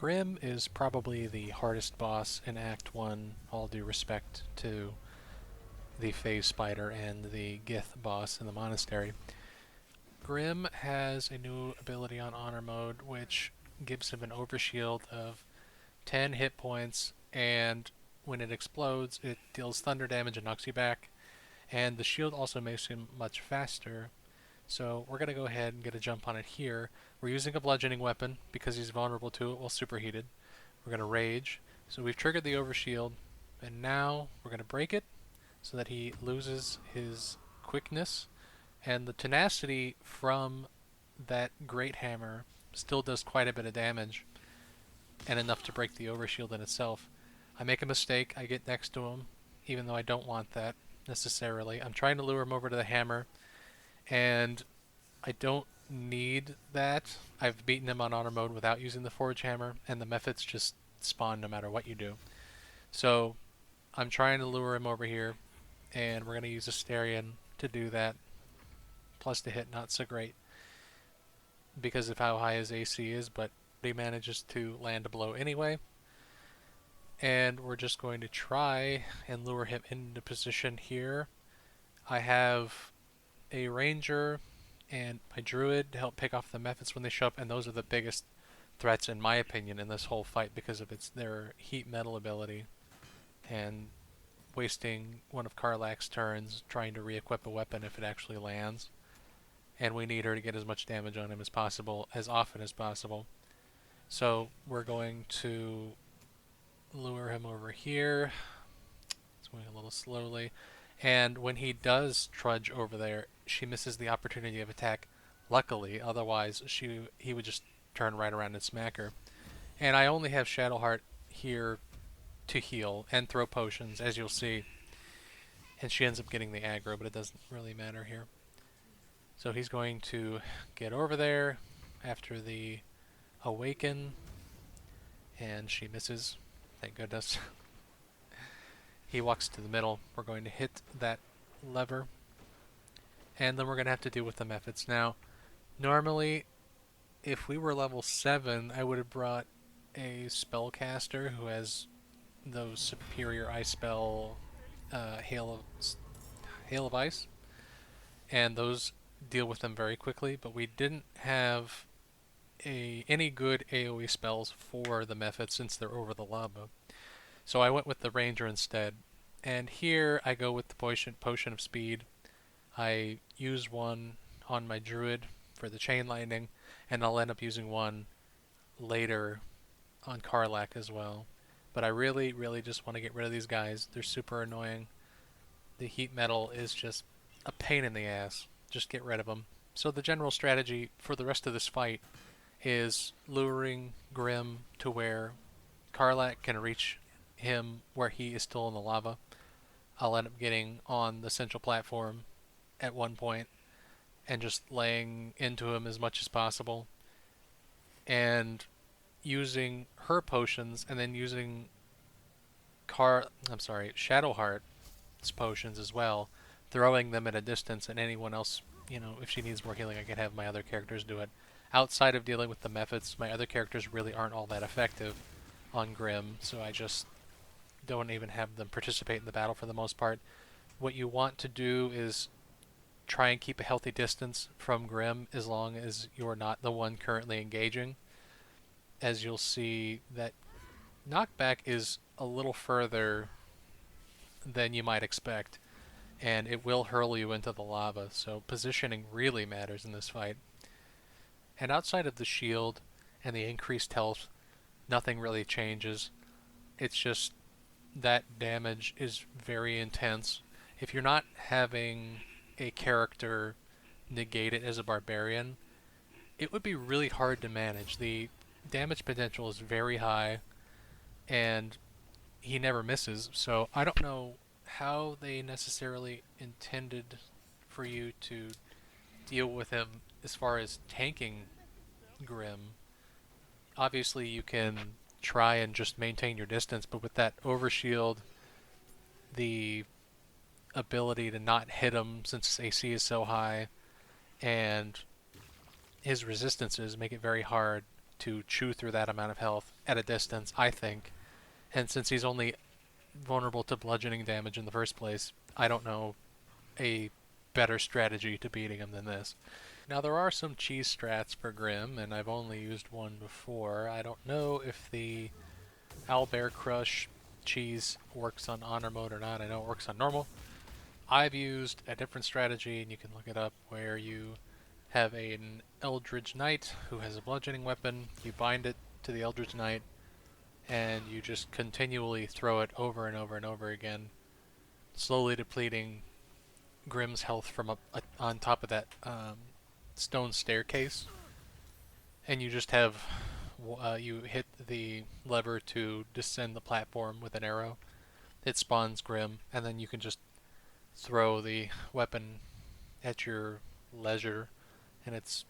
Grym is probably the hardest boss in Act 1, all due respect to the Phase Spider and the Gith boss in the monastery. Grym has a new ability on Honor Mode, which gives him an overshield of 10 hit points, and when it explodes, it deals thunder damage and knocks you back. And the shield also makes him much faster. So we're going to go ahead and get a jump on it here. We're using a bludgeoning weapon because he's vulnerable to it while superheated. We're going to rage. So we've triggered the overshield, and now we're going to break it so that he loses his quickness. And the tenacity from that great hammer still does quite a bit of damage, and enough to break the overshield in itself. I make a mistake, I get next to him, even though I don't want that necessarily. I'm trying to lure him over to the hammer, and I don't need that. I've beaten him on Honor Mode without using the Forge Hammer, and the mephits just spawn no matter what you do. So I'm trying to lure him over here, and we're going to use Asterion to do that. Plus the hit not so great because of how high his AC is, but he manages to land a blow anyway. And we're just going to try and lure him into position here. I have a ranger and my druid to help pick off the mephits when they show up, and those are the biggest threats in my opinion in this whole fight because of their heat metal ability and wasting one of Karlach's turns trying to re-equip a weapon if it actually lands. And we need her to get as much damage on him as possible, as often as possible. So we're going to lure him over here. It's going a little slowly. And when he does trudge over there, she misses the opportunity of attack. Luckily, otherwise he would just turn right around and smack her. And I only have Shadowheart here to heal and throw potions, as you'll see. And she ends up getting the aggro, but it doesn't really matter here. So he's going to get over there after the awaken, and she misses. Thank goodness. He walks to the middle. We're going to hit that lever, and then we're going to have to deal with the mephits. Now, normally, if we were level 7, I would have brought a spellcaster who has those superior ice spell, Hail of Ice, and those deal with them very quickly, but we didn't have any good AoE spells for the mephits since they're over the lava. So I went with the ranger instead. And here I go with the potion of speed. I use one on my druid for the chain lightning, and I'll end up using one later on Karlach as well. But I really, really just want to get rid of these guys. They're super annoying. The heat metal is just a pain in the ass. Just get rid of them. So the general strategy for the rest of this fight is luring Grym to where Karlach can reach him where he is still in the lava. I'll end up getting on the central platform at one point and just laying into him as much as possible and using her potions and then using Shadowheart's potions as well, throwing them at a distance, and anyone else, if she needs more healing, I can have my other characters do it. Outside of dealing with the mephits, my other characters really aren't all that effective on Grym, so I just don't even have them participate in the battle for the most part. What you want to do is try and keep a healthy distance from Grym as long as you're not the one currently engaging. As you'll see, that knockback is a little further than you might expect, and it will hurl you into the lava, so positioning really matters in this fight. And outside of the shield and the increased health, nothing really changes. It's just that damage is very intense. If you're not having a character negate it as a barbarian, it would be really hard to manage. The damage potential is very high, and he never misses, so I don't know how they necessarily intended for you to deal with him as far as tanking Grym. Obviously you can try and just maintain your distance, but with that overshield, the ability to not hit him since his AC is so high, and his resistances make it very hard to chew through that amount of health at a distance, I think. And since he's only vulnerable to bludgeoning damage in the first place, I don't know a better strategy to beating him than this. Now there are some cheese strats for Grym, and I've only used one before. I don't know if the Owlbear Crush cheese works on Honor Mode or not. I know it works on normal. I've used a different strategy, and you can look it up, where you have an Eldritch Knight who has a bludgeoning weapon. You bind it to the Eldritch Knight, and you just continually throw it over and over and over again, slowly depleting Grym's health from up on top of that stone staircase. And you just have you hit the lever to descend the platform with an arrow. It spawns Grym, and then you can just throw the weapon at your leisure, and it's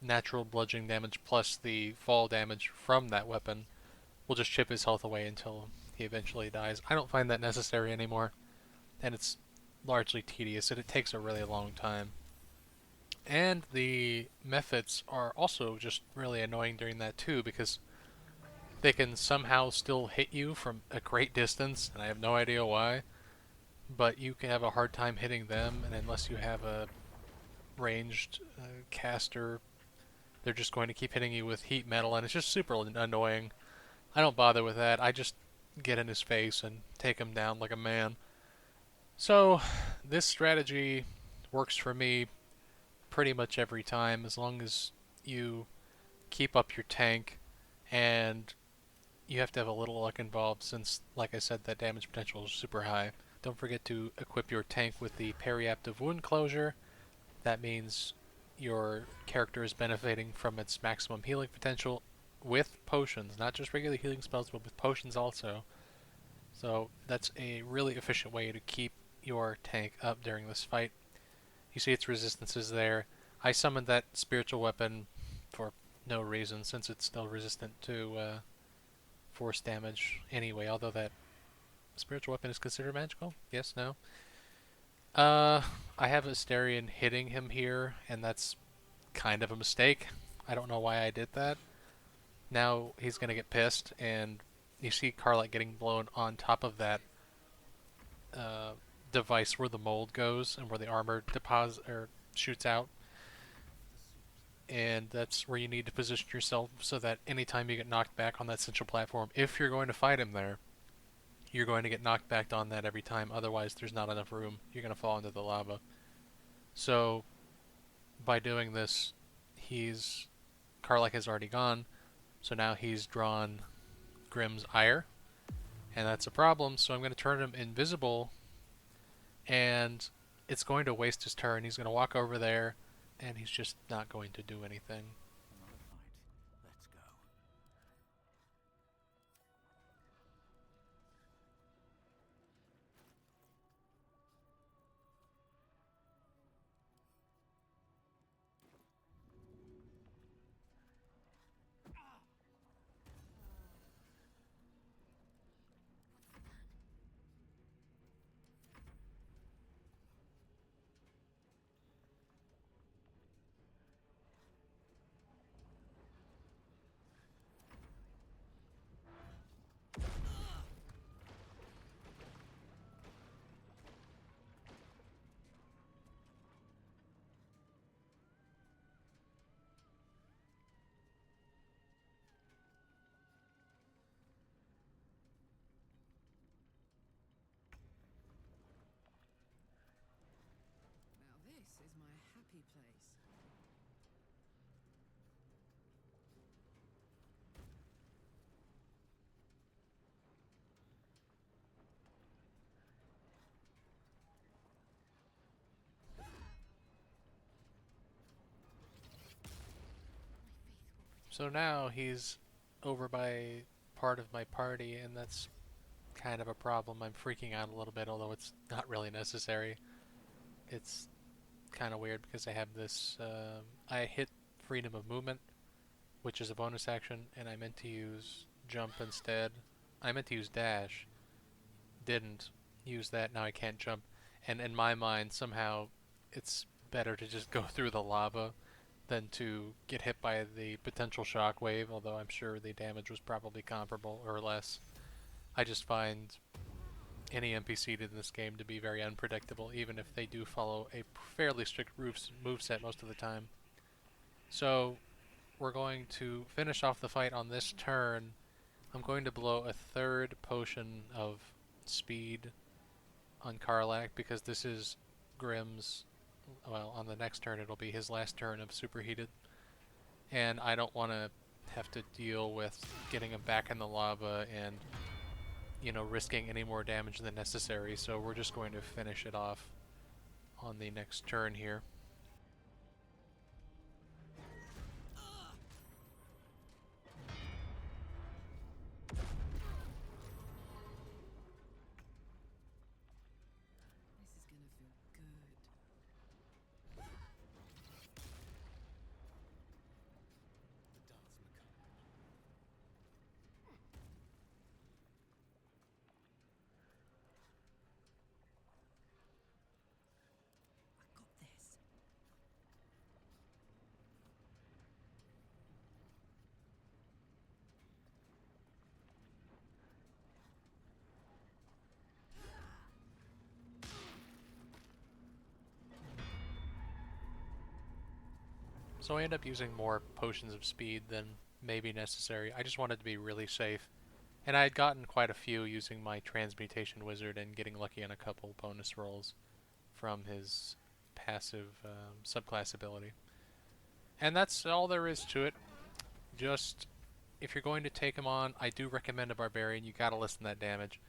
natural bludgeoning damage plus the fall damage from that weapon will just chip his health away until he eventually dies. I don't find that necessary anymore, and it's largely tedious, and it takes a really long time. And the mephits are also just really annoying during that too, because they can somehow still hit you from a great distance, and I have no idea why, but you can have a hard time hitting them, and unless you have a ranged caster, they're just going to keep hitting you with heat metal, and it's just super annoying. I don't bother with that. I just get in his face and take him down like a man. So this strategy works for me pretty much every time, as long as you keep up your tank, and you have to have a little luck involved since, like I said, that damage potential is super high. Don't forget to equip your tank with the periaptive wound closure. That means your character is benefiting from its maximum healing potential with potions, not just regular healing spells, but with potions also. So that's a really efficient way to keep your tank up during this fight. You see its resistances there. I summoned that spiritual weapon for no reason, since it's still resistant to force damage anyway, although that spiritual weapon is considered magical? Yes, no? I have Asterion hitting him here, and that's kind of a mistake. I don't know why I did that. Now he's going to get pissed, and you see Karlach getting blown on top of that device where the mold goes and where the armor deposit or shoots out. And that's where you need to position yourself so that anytime you get knocked back on that central platform, if you're going to fight him there, you're going to get knocked back on that every time. Otherwise, there's not enough room. You're going to fall into the lava. So by doing this, Karlach has already gone, so now he's drawn Grym's ire, and that's a problem. So I'm going to turn him invisible, and it's going to waste his turn. He's going to walk over there, and he's just not going to do anything. Let's go. Now this is my happy place. So now he's over by part of my party, and that's kind of a problem. I'm freaking out a little bit, although it's not really necessary. It's kind of weird because I have this, I hit freedom of movement, which is a bonus action, and I meant to use jump instead. I meant to use dash, didn't use that, now I can't jump. And in my mind, somehow, it's better to just go through the lava than to get hit by the potential shockwave, although I'm sure the damage was probably comparable or less. I just find any NPC in this game to be very unpredictable, even if they do follow a fairly strict moveset most of the time. So we're going to finish off the fight on this turn. I'm going to blow a third potion of speed on Karlak because this is Grym's, well, on the next turn it'll be his last turn of superheated. And I don't want to have to deal with getting him back in the lava and, you know, risking any more damage than necessary, so we're just going to finish it off on the next turn here. This is gonna feel good. I got this. So I end up using more potions of speed than maybe necessary. I just wanted to be really safe. And I had gotten quite a few using my Transmutation Wizard and getting lucky on a couple bonus rolls from his passive subclass ability. And that's all there is to it. Just, if you're going to take him on, I do recommend a Barbarian. You gotta listen to that damage.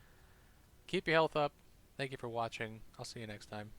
Keep your health up. Thank you for watching. I'll see you next time.